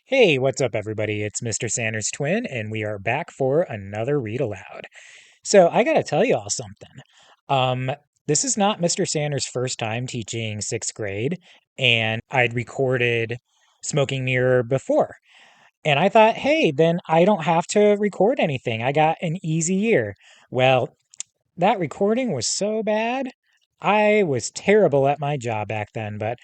Hey, what's up, everybody? It's Mr. Sanders Twin, and we are back for another read aloud. So, I gotta tell you all something. Um, this is not Mr. Sanders' first time teaching sixth grade, and I'd recorded Smoking Mirror before. And I thought, hey, then I don't have to record anything. I got an easy year. Well, that recording was so bad. I was terrible at my job back then, but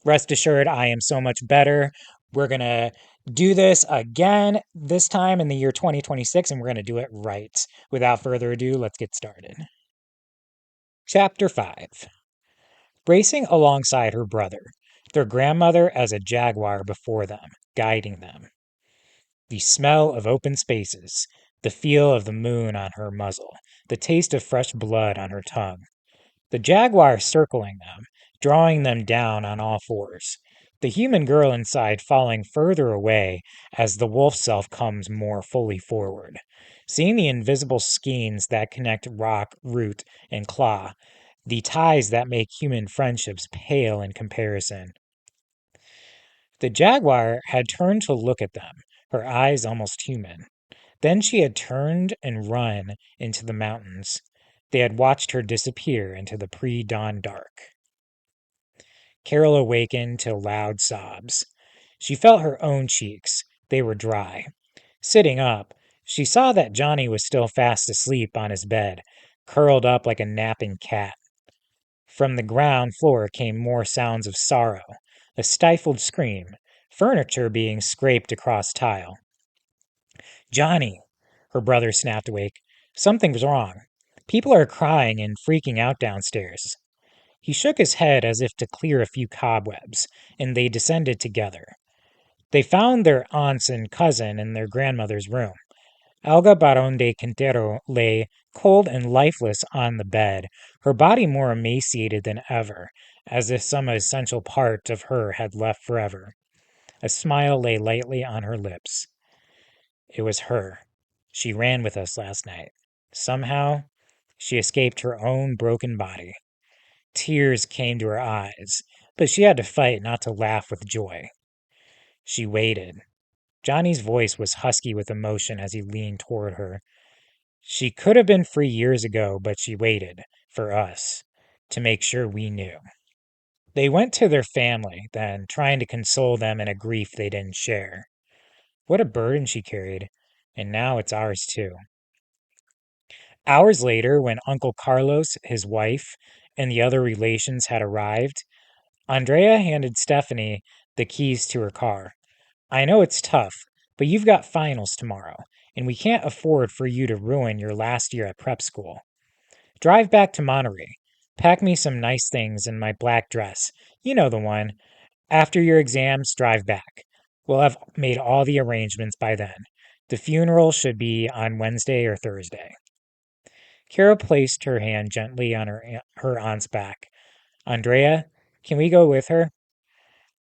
rest assured, I am so much better. We're going to do this again this time in the year 2026, and we're going to do it right. Without further ado, let's get started. Chapter 5. Racing alongside her brother, their grandmother as a jaguar before them, guiding them. The smell of open spaces, the feel of the moon on her muzzle, the taste of fresh blood on her tongue. The jaguar circling them, drawing them down on all fours. The human girl inside falling further away as the wolf self comes more fully forward. Seeing the invisible skeins that connect rock, root, and claw, the ties that make human friendships pale in comparison. The jaguar had turned to look at them, her eyes almost human. Then she had turned and run into the mountains. They had watched her disappear into the pre dawn dark. Carol awakened to loud sobs. She felt her own cheeks. They were dry. Sitting up, she saw that Johnny was still fast asleep on his bed, curled up like a napping cat. From the ground floor came more sounds of sorrow, a stifled scream, furniture being scraped across tile. Johnny, her brother snapped awake. Something's wrong. People are crying and freaking out downstairs. He shook his head as if to clear a few cobwebs, and they descended together. They found their aunts and cousin in their grandmother's room. Elga Baron de Quintero lay cold and lifeless on the bed, her body more emaciated than ever, as if some essential part of her had left forever. A smile lay lightly on her lips. It was her. She ran with us last night. Somehow, she escaped her own broken body. Tears came to her eyes, but she had to fight not to laugh with joy. She waited. Johnny's voice was husky with emotion as he leaned toward her. She could have been free years ago, but she waited, for us, to make sure we knew. They went to their family, then, trying to console them in a grief they didn't share. What a burden she carried, and now it's ours too. Hours later, when Uncle Carlos, his wife, and the other relations had arrived, Andrea handed Stephanie the keys to her car. I know it's tough, but you've got finals tomorrow, and we can't afford for you to ruin your last year at prep school. Drive back to Monterey. Pack me some nice things in my black dress. You know the one. After your exams, drive back. We'll have made all the arrangements by then. The funeral should be on Wednesday or Thursday. Kara placed her hand gently on her aunt's back. Andrea, can we go with her?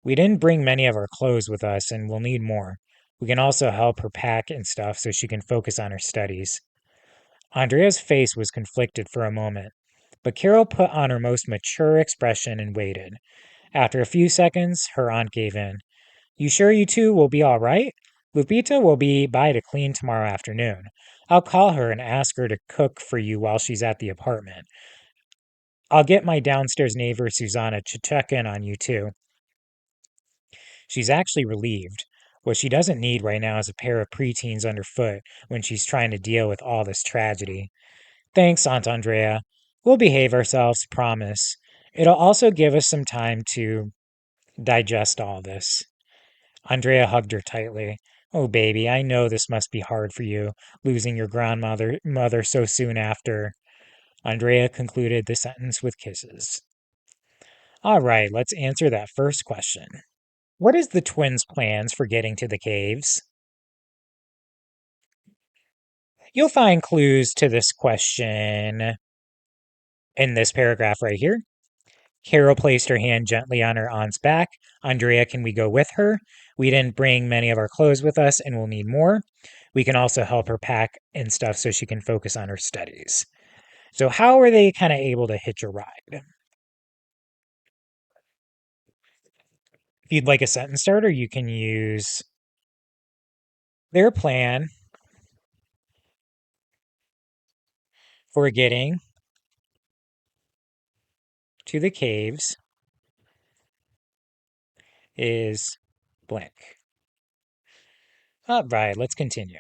We didn't bring many of our clothes with us, and we'll need more. We can also help her pack and stuff so she can focus on her studies. Andrea's face was conflicted for a moment, but Carol put on her most mature expression and waited. After a few seconds, her aunt gave in. You sure you two will be all right? Lupita will be by to clean tomorrow afternoon. I'll call her and ask her to cook for you while she's at the apartment. I'll get my downstairs neighbor Susanna to check in on you too. She's actually relieved. What she doesn't need right now is a pair of preteens underfoot when she's trying to deal with all this tragedy. Thanks, Aunt Andrea. We'll behave ourselves, promise. It'll also give us some time to digest all this. Andrea hugged her tightly. Oh, baby, I know this must be hard for you, losing your grandmother so soon after. Andrea concluded the sentence with kisses. All right, let's answer that first question. What is the twins' plans for getting to the caves? You'll find clues to this question in this paragraph right here. Carol placed her hand gently on her aunt's back. Andrea, can we go with her? We didn't bring many of our clothes with us and we'll need more. We can also help her pack and stuff so she can focus on her studies. So, how are they kind of able to hitch a ride? If you'd like a sentence starter, you can use their plan for getting to the caves is blank. All right, let's continue.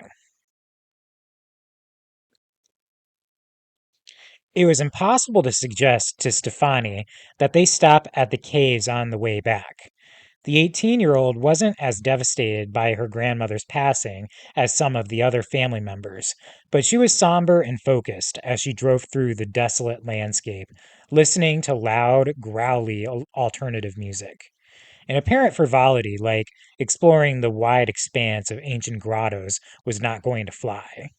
It was impossible to suggest to Stefani that they stop at the caves on the way back. The 18-year-old wasn't as devastated by her grandmother's passing as some of the other family members, but she was somber and focused as she drove through the desolate landscape, listening to loud, growly alternative music. An apparent frivolity, like exploring the wide expanse of ancient grottos, was not going to fly.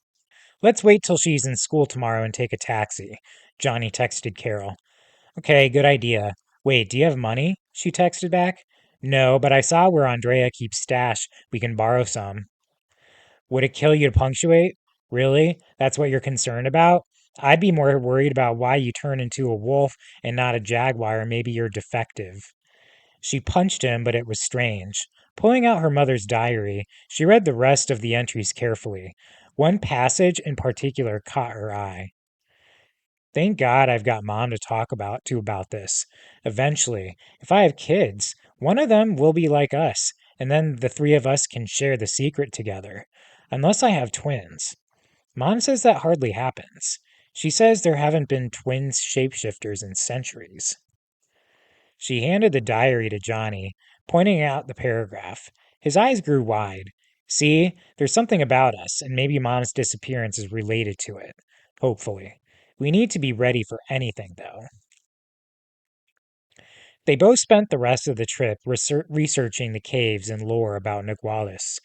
Let's wait till she's in school tomorrow and take a taxi, Johnny texted Carol. Okay, good idea. Wait, do you have money? She texted back. No, but I saw where Andrea keeps stash. We can borrow some. Would it kill you to punctuate? Really? That's what you're concerned about? I'd be more worried about why you turn into a wolf and not a jaguar. Maybe you're defective. She punched him, but it was strange. Pulling out her mother's diary, she read the rest of the entries carefully. One passage in particular caught her eye. Thank God I've got mom to talk about this. Eventually, if I have kids, one of them will be like us, and then the three of us can share the secret together. Unless I have twins. Mom says that hardly happens. She says there haven't been twins shapeshifters in centuries. She handed the diary to Johnny, pointing out the paragraph. His eyes grew wide. See, there's something about us, and maybe Mom's disappearance is related to it. Hopefully. We need to be ready for anything, though. They both spent the rest of the trip researching the caves and lore about Nigualis.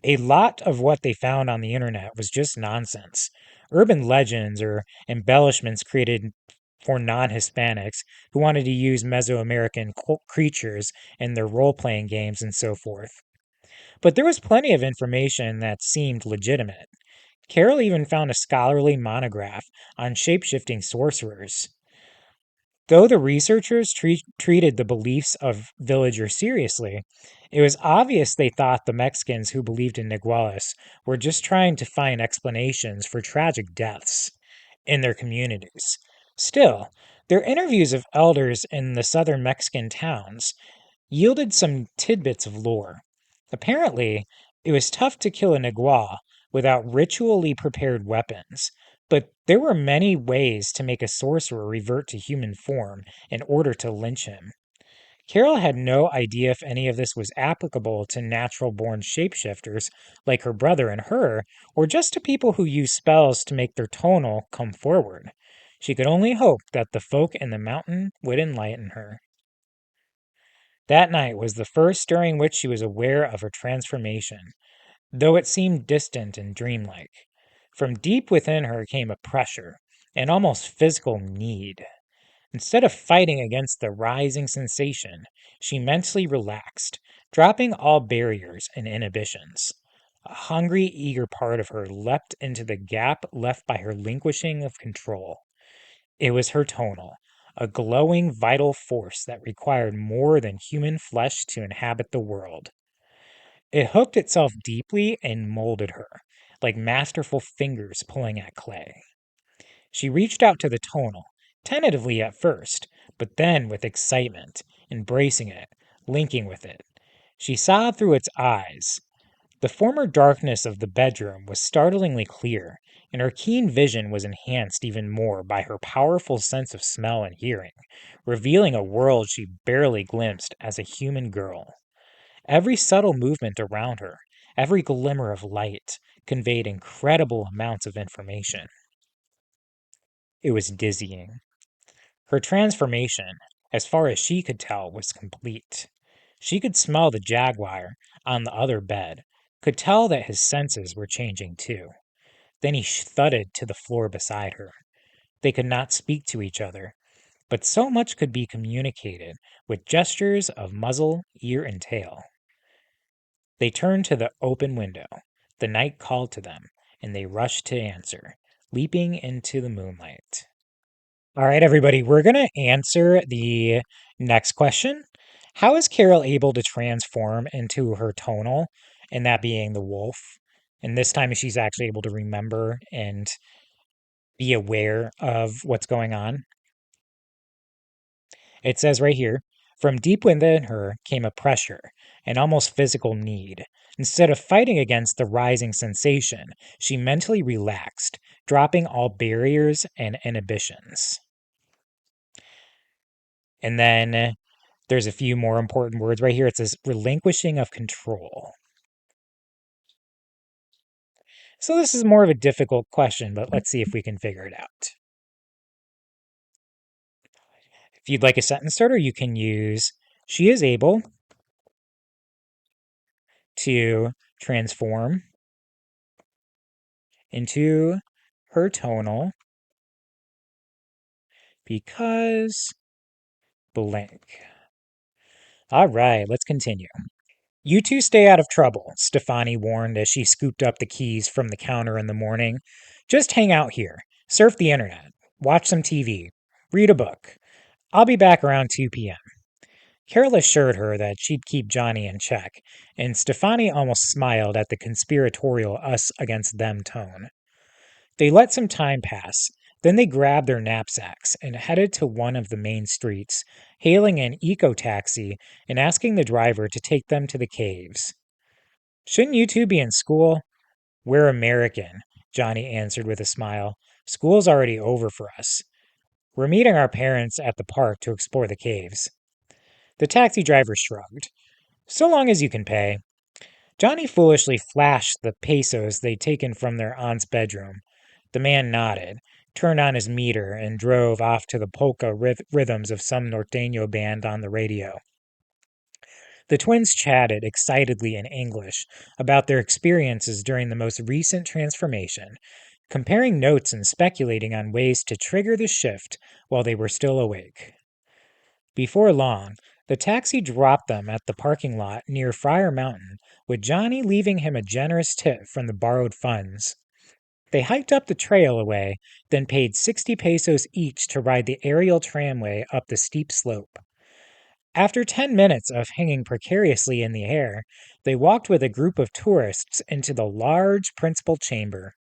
A lot of what they found on the internet was just nonsense. Urban legends or embellishments created for non Hispanics who wanted to use Mesoamerican creatures in their role playing games and so forth. But there was plenty of information that seemed legitimate. Carol even found a scholarly monograph on shapeshifting sorcerers. Though the researchers treated the beliefs of villagers seriously, it was obvious they thought the Mexicans who believed in Nigualis were just trying to find explanations for tragic deaths in their communities. Still, their interviews of elders in the southern Mexican towns yielded some tidbits of lore. Apparently, it was tough to kill a Nagua without ritually prepared weapons, but there were many ways to make a sorcerer revert to human form in order to lynch him. Carol had no idea if any of this was applicable to natural born shapeshifters like her brother and her, or just to people who use spells to make their tonal come forward. She could only hope that the folk in the mountain would enlighten her. That night was the first during which she was aware of her transformation, though it seemed distant and dreamlike. From deep within her came a pressure, an almost physical need. Instead of fighting against the rising sensation, she mentally relaxed, dropping all barriers and inhibitions. A hungry, eager part of her leapt into the gap left by her relinquishing of control. It was her tonal, a glowing, vital force that required more than human flesh to inhabit the world. It hooked itself deeply and molded her, like masterful fingers pulling at clay. She reached out to the tonal, tentatively at first, but then with excitement, embracing it, linking with it. She saw through its eyes. The former darkness of the bedroom was startlingly clear, and her keen vision was enhanced even more by her powerful sense of smell and hearing, revealing a world she barely glimpsed as a human girl. Every subtle movement around her, every glimmer of light, conveyed incredible amounts of information. It was dizzying. Her transformation, as far as she could tell, was complete. She could smell the jaguar on the other bed, could tell that his senses were changing too. Then he thudded to the floor beside her. They could not speak to each other, but so much could be communicated with gestures of muzzle, ear, and tail. They turned to the open window. The night called to them, and they rushed to answer, leaping into the moonlight. All right, everybody, we're going to answer the next question How is Carol able to transform into her tonal, and that being the wolf? And this time she's actually able to remember and be aware of what's going on. It says right here, from deep within her came a pressure, an almost physical need. Instead of fighting against the rising sensation, she mentally relaxed, dropping all barriers and inhibitions. And then there's a few more important words right here. It says relinquishing of control. So this is more of a difficult question, but let's see if we can figure it out. If you'd like a sentence starter, you can use she is able to transform into her tonal because blank. All right, let's continue. You two stay out of trouble, Stefani warned as she scooped up the keys from the counter in the morning. Just hang out here, surf the internet, watch some TV, read a book. I'll be back around 2 p.m. Carol assured her that she'd keep Johnny in check, and Stefani almost smiled at the conspiratorial us against them tone. They let some time pass. Then they grabbed their knapsacks and headed to one of the main streets, hailing an eco taxi and asking the driver to take them to the caves. Shouldn't you two be in school? We're American, Johnny answered with a smile. School's already over for us. We're meeting our parents at the park to explore the caves. The taxi driver shrugged. So long as you can pay. Johnny foolishly flashed the pesos they'd taken from their aunt's bedroom. The man nodded, turned on his meter, and drove off to the polka rhythms of some norteño band on the radio. The twins chatted excitedly in English about their experiences during the most recent transformation, comparing notes and speculating on ways to trigger the shift while they were still awake. Before long, the taxi dropped them at the parking lot near Friar Mountain, with Johnny leaving him a generous tip from the borrowed funds. They hiked up the trail away, then paid 60 pesos each to ride the aerial tramway up the steep slope. After 10 minutes of hanging precariously in the air, they walked with a group of tourists into the large principal chamber.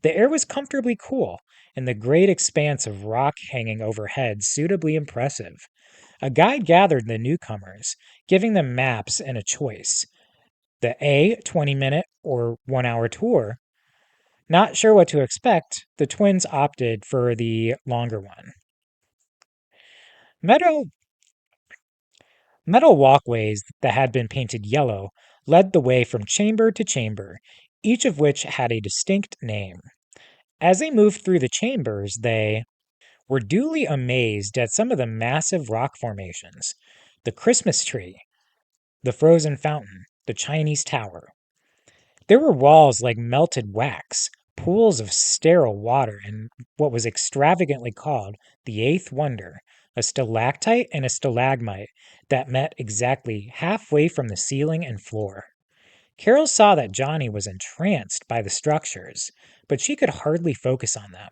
The air was comfortably cool, and the great expanse of rock hanging overhead suitably impressive. A guide gathered the newcomers, giving them maps and a choice. The A 20-minute or 1 hour tour. Not sure what to expect, the twins opted for the longer one. Metal walkways that had been painted yellow led the way from chamber to chamber, each of which had a distinct name. As they moved through the chambers, they were duly amazed at some of the massive rock formations: the Christmas tree, the frozen fountain, the Chinese tower. There were walls like melted wax, pools of sterile water, and what was extravagantly called the Eighth Wonder, a stalactite and a stalagmite that met exactly halfway from the ceiling and floor. Carol saw that Johnny was entranced by the structures, but she could hardly focus on them.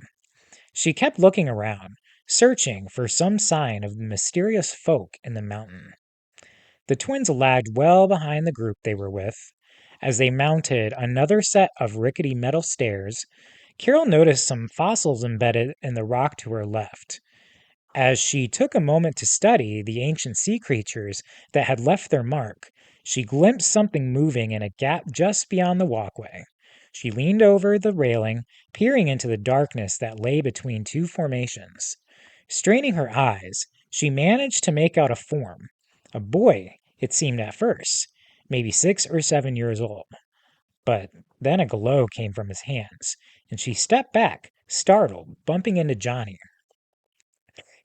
She kept looking around, searching for some sign of the mysterious folk in the mountain. The twins lagged well behind the group they were with. As they mounted another set of rickety metal stairs, Carol noticed some fossils embedded in the rock to her left. As she took a moment to study the ancient sea creatures that had left their mark, she glimpsed something moving in a gap just beyond the walkway. She leaned over the railing, peering into the darkness that lay between two formations. Straining her eyes, she managed to make out a form. A boy, it seemed at first, maybe 6 or 7 years old. But then a glow came from his hands, and she stepped back, startled, bumping into Johnny.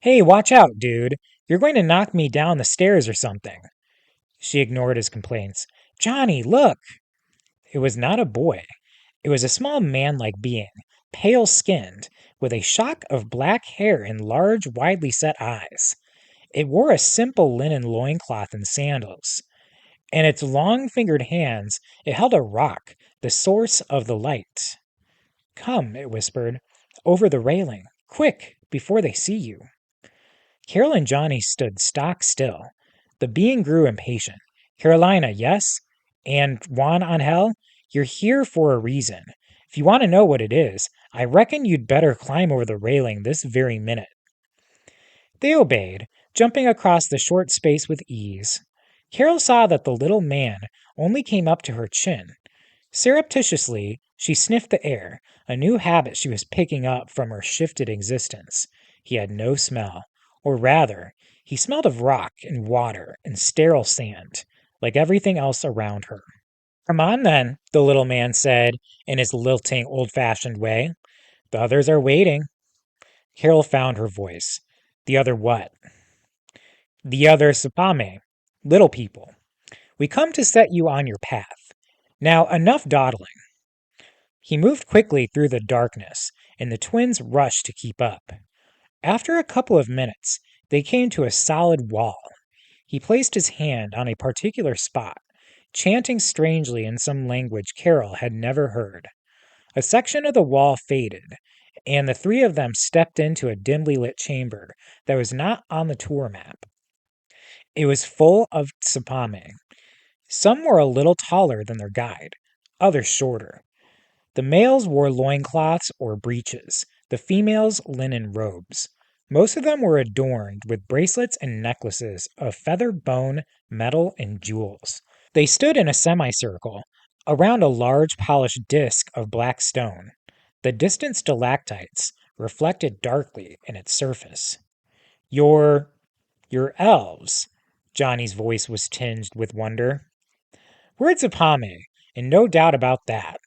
Hey, watch out, dude. You're going to knock me down the stairs or something. She ignored his complaints. Johnny, look! It was not a boy. It was a small man-like being, pale skinned, with a shock of black hair and large, widely set eyes. It wore a simple linen loincloth and sandals. In its long fingered hands, it held a rock, the source of the light. Come, it whispered, over the railing. Quick, before they see you. Carol and Johnny stood stock still. The being grew impatient. Carolina, yes? And Juan Angel, you're here for a reason. If you want to know what it is, I reckon you'd better climb over the railing this very minute. They obeyed, jumping across the short space with ease. Carol saw that the little man only came up to her chin. Surreptitiously, she sniffed the air, a new habit she was picking up from her shifted existence. He had no smell, or rather, he smelled of rock and water and sterile sand, like everything else around her. Come on then, the little man said in his lilting, old fashioned way. The others are waiting. Carol found her voice. The other what? The other Sapame. Little people. We come to set you on your path. Now, enough dawdling. He moved quickly through the darkness, and the twins rushed to keep up. After a couple of minutes, they came to a solid wall. He placed his hand on a particular spot, chanting strangely in some language Carol had never heard. A section of the wall faded, and the three of them stepped into a dimly lit chamber that was not on the tour map. It was full of Sapame. Some were a little taller than their guide, others shorter. The males wore loincloths or breeches, the females linen robes. Most of them were adorned with bracelets and necklaces of feather, bone, metal, and jewels. They stood in a semicircle around a large polished disk of black stone. The distant stalactites reflected darkly in its surface. Your elves. Johnny's voice was tinged with wonder. We're Zapame, and no doubt about that.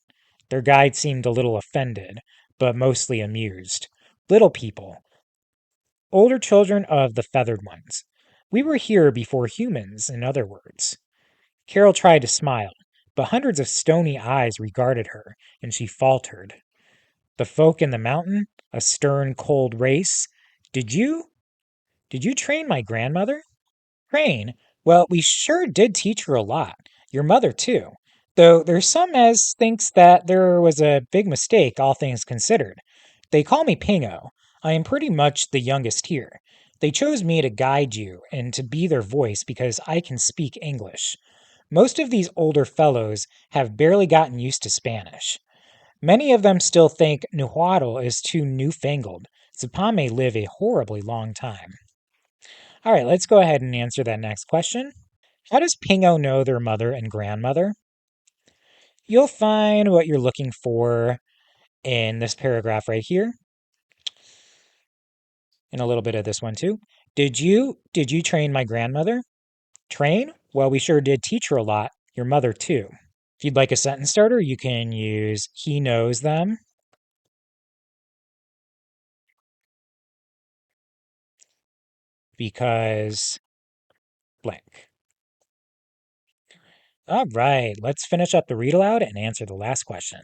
Their guide seemed a little offended, but mostly amused. Little people. Older children of the feathered ones. We were here before humans, in other words. Carol tried to smile, but hundreds of stony eyes regarded her, and she faltered. The folk in the mountain, a stern, cold race. Did you train my grandmother? Train? Well, we sure did teach her a lot. Your mother, too. Though there's some as thinks that there was a big mistake, all things considered. They call me Pingo. I am pretty much the youngest here. They chose me to guide you and to be their voice because I can speak English. Most of these older fellows have barely gotten used to Spanish. Many of them still think Nahuatl is too newfangled. Zapame live a horribly long time. All right, let's go ahead and answer that next question. How does Pingo know their mother and grandmother? You'll find what you're looking for in this paragraph right here. And a little bit of this one too. Did you train my grandmother? Train? Well, we sure did teach her a lot. Your mother too. If you'd like a sentence starter, you can use he knows them. Because blank. All right, let's finish up the read aloud and answer the last question.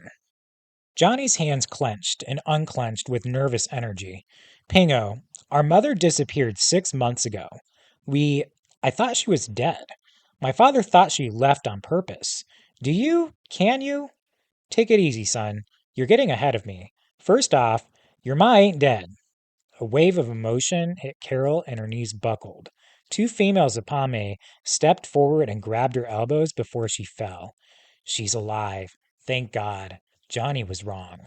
Johnny's hands clenched and unclenched with nervous energy. Pingo, our mother disappeared 6 months ago. I thought she was dead. My father thought she left on purpose. Can you? Take it easy, son. You're getting ahead of me. First off, your ma ain't dead. A wave of emotion hit Carol and her knees buckled. Two females of Pame stepped forward and grabbed her elbows before she fell. She's alive. Thank God. Johnny was wrong.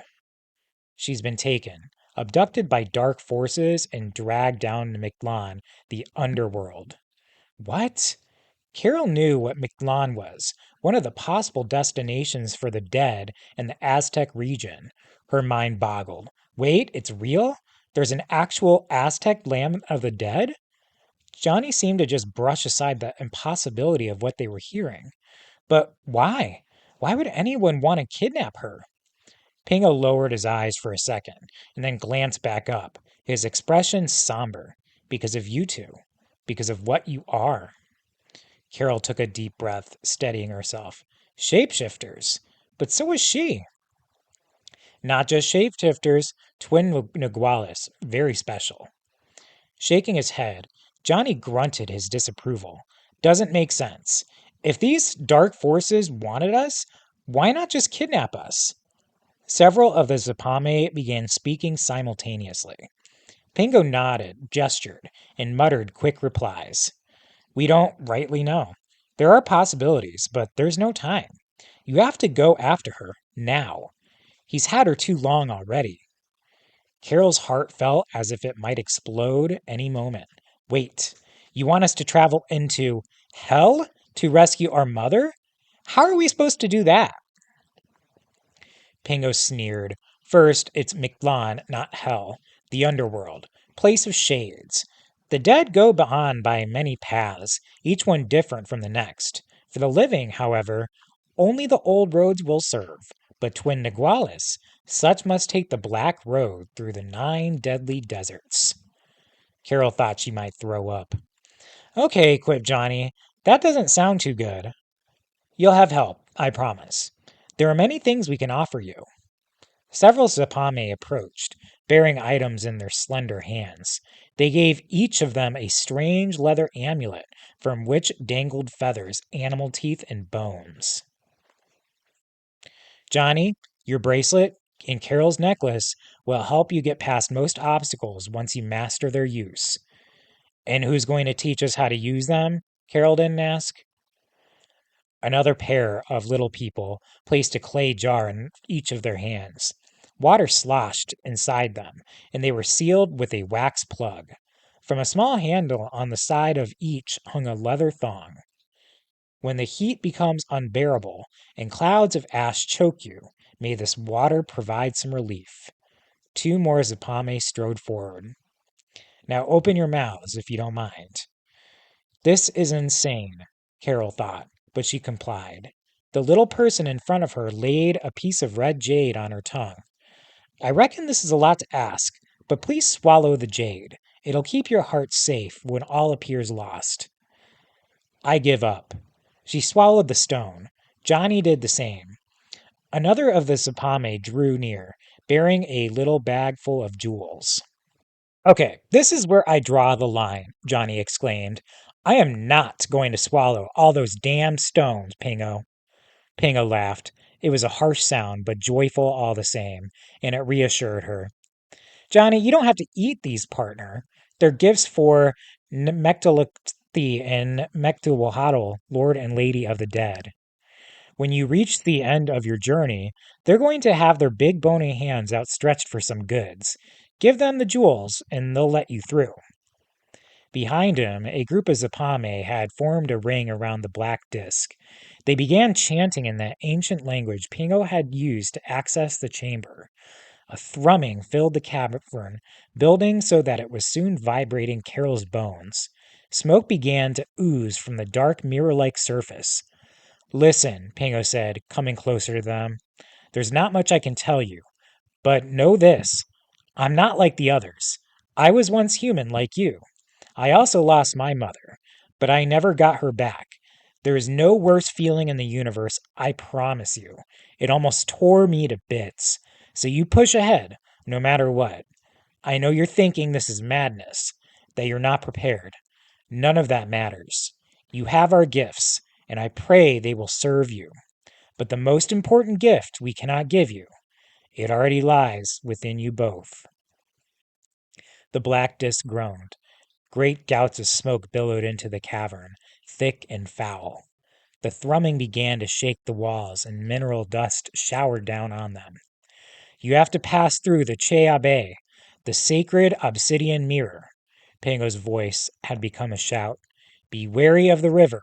She's been taken, abducted by dark forces, and dragged down to Mictlan, the underworld. What? Carol knew what Mictlan was, one of the possible destinations for the dead in the Aztec region. Her mind boggled. Wait, it's real? There's an actual Aztec land of the dead? Johnny seemed to just brush aside the impossibility of what they were hearing. But why? Why would anyone want to kidnap her? Pingo lowered his eyes for a second and then glanced back up, his expression somber. Because of you two. Because of what you are. Carol took a deep breath, steadying herself. Shapeshifters. But so is she. Not just shapeshifters, twin Naguales, very special. Shaking his head, Johnny grunted his disapproval. Doesn't make sense. If these dark forces wanted us, why not just kidnap us? Several of the Zapame began speaking simultaneously. Pingo nodded, gestured, and muttered quick replies. We don't rightly know. There are possibilities, but there's no time. You have to go after her, now. He's had her too long already. Carol's heart felt as if it might explode any moment. Wait, you want us to travel into hell to rescue our mother? How are we supposed to do that? Pingo sneered. First, it's Mictlan, not hell, the underworld, place of shades. The dead go beyond by many paths, each one different from the next. For the living, however, only the old roads will serve. But Twin Nigualis, such must take the black road through the 9 deadly deserts. Carol thought she might throw up. Okay, quipped Johnny, that doesn't sound too good. You'll have help, I promise. There are many things we can offer you. Several Zapame approached, bearing items in their slender hands. They gave each of them a strange leather amulet from which dangled feathers, animal teeth, and bones. Johnny, your bracelet and Carol's necklace will help you get past most obstacles once you master their use. And who's going to teach us how to use them? Carol didn't ask. Another pair of little people placed a clay jar in each of their hands. Water sloshed inside them, and they were sealed with a wax plug. From a small handle on the side of each hung a leather thong. When the heat becomes unbearable and clouds of ash choke you, may this water provide some relief. 2 more Zapame strode forward. Now open your mouths if you don't mind. This is insane, Carol thought, but she complied. The little person in front of her laid a piece of red jade on her tongue. I reckon this is a lot to ask, but please swallow the jade. It'll keep your heart safe when all appears lost. I give up. She swallowed the stone. Johnny did the same. Another of the Zapame drew near, bearing a little bag full of jewels. Okay, this is where I draw the line, Johnny exclaimed. I am not going to swallow all those damn stones, Pingo. Pingo laughed. It was a harsh sound, but joyful all the same, and it reassured her. Johnny, you don't have to eat these, partner. They're gifts for Mectalukthi and Mectuwahadal, Lord and Lady of the Dead. When you reach the end of your journey, they're going to have their big bony hands outstretched for some goods. Give them the jewels, and they'll let you through. Behind him, a group of Zapame had formed a ring around the black disk. They began chanting in that ancient language Pingo had used to access the chamber. A thrumming filled the cavern, building so that it was soon vibrating Carol's bones. Smoke began to ooze from the dark mirror-like surface. Listen, Pingo said, coming closer to them. There's not much I can tell you, but know this. I'm not like the others. I was once human like you. I also lost my mother, but I never got her back. There is no worse feeling in the universe, I promise you. It almost tore me to bits. So you push ahead, no matter what. I know you're thinking this is madness, that you're not prepared. None of that matters. You have our gifts, and I pray they will serve you. But the most important gift we cannot give you, it already lies within you both. The black disk groaned. Great gouts of smoke billowed into the cavern, thick and foul. The thrumming began to shake the walls, and mineral dust showered down on them. You have to pass through the Cheabe, the sacred obsidian mirror. Pango's voice had become a shout. Be wary of the river,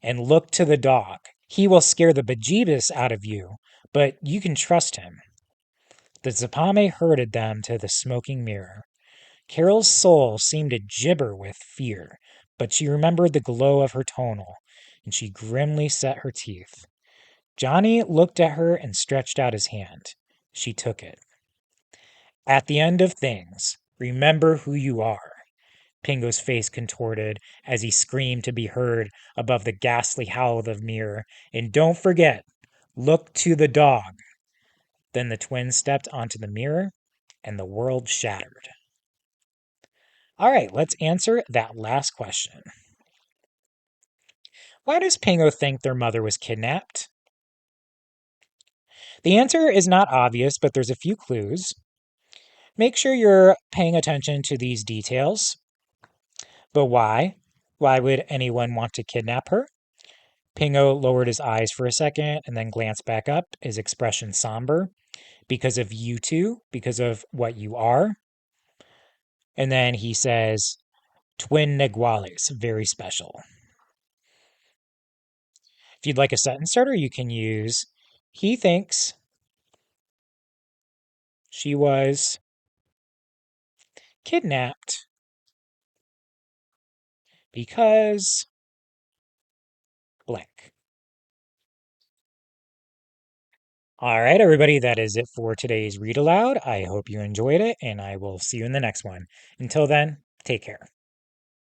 and look to the dog. He will scare the bejeebus out of you, but you can trust him. The Zapame herded them to the smoking mirror. Carol's soul seemed to gibber with fear, but she remembered the glow of her tonal, and she grimly set her teeth. Johnny looked at her and stretched out his hand. She took it. At the end of things, remember who you are. Pingo's face contorted as he screamed to be heard above the ghastly howl of the mirror. And don't forget, look to the dog. Then the twins stepped onto the mirror, and the world shattered. All right, let's answer that last question. Why does Pingo think their mother was kidnapped? The answer is not obvious, but there's a few clues. Make sure you're paying attention to these details. But why? Why would anyone want to kidnap her? Pingo lowered his eyes for a second and then glanced back up, his expression somber. Because of you two, because of what you are. And then he says, twin Neguales, very special. If you'd like a sentence starter, you can use, he thinks she was kidnapped because blank. All right, everybody, that is it for today's read aloud. I hope you enjoyed it, and I will see you in the next one. Until then, take care.